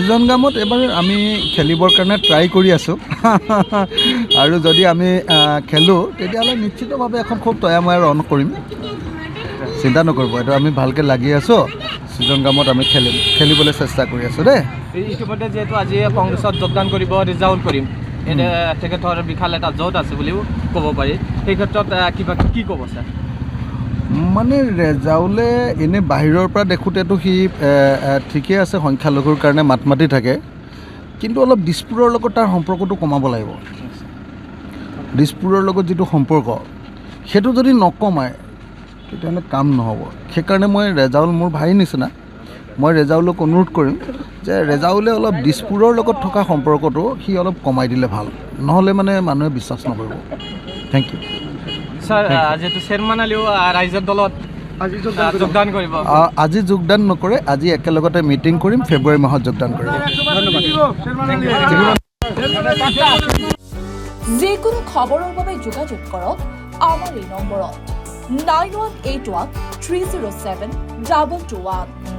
season গেমত এবাৰ আমি খেলিবৰ কাৰণে ট্ৰাই কৰি আছোঁ আৰু যদি আমি খেলোঁ তেতিয়াহ'লে নিশ্চিতভাৱে এখন খুব তয়াময়া ৰন কৰিম চিন্তা নকৰিব এইটো আমি ভালকৈ লাগি আছোঁ ছিজন গেমত আমি খেলিবলৈ চেষ্টা কৰি আছোঁ দেই ইতিমধ্যে যিহেতু আজি কংগ্ৰেছত যোগদান কৰিব ৰিজাউল কৰিম এনে তেখেতৰ বিশাল এটা জোঁট আছে বুলিও ক'ব পাৰি সেই ক্ষেত্ৰত কিবা কি ক'ব ছাৰ মানে ৰেজাউলে এনে বাহিৰৰ পৰা দেখোঁতেতো সি ঠিকেই আছে সংখ্যালঘুৰ কাৰণে মাত মাতি থাকে কিন্তু অলপ দিছপুৰৰ লগত তাৰ সম্পৰ্কটো কমাব লাগিব দিছপুৰৰ লগত যিটো সম্পৰ্ক সেইটো যদি নকমায় তেতিয়াহ'লে কাম নহ'ব সেইকাৰণে মই ৰেজাউল মোৰ ভাইৰ নিচিনা মই ৰেজাউলক অনুৰোধ কৰিম যে ৰেজাউলে অলপ দিছপুৰৰ লগত থকা সম্পৰ্কটো সি অলপ কমাই দিলে ভাল নহ'লে মানে মানুহে বিশ্বাস নকৰিব থেংক ইউ ছাৰ যিহেতু চেয়াৰমেন আলিও ৰাইজৰ দলত যোগদান কৰিব আজি যোগদান নকৰে আজি একেলগতে মিটিং কৰিম ফেব্ৰুৱাৰী মাহত যোগদান কৰিম যিকোনো খবৰৰ বাবে যোগাযোগ কৰক আমাৰ এই নম্বৰত 9181 307 221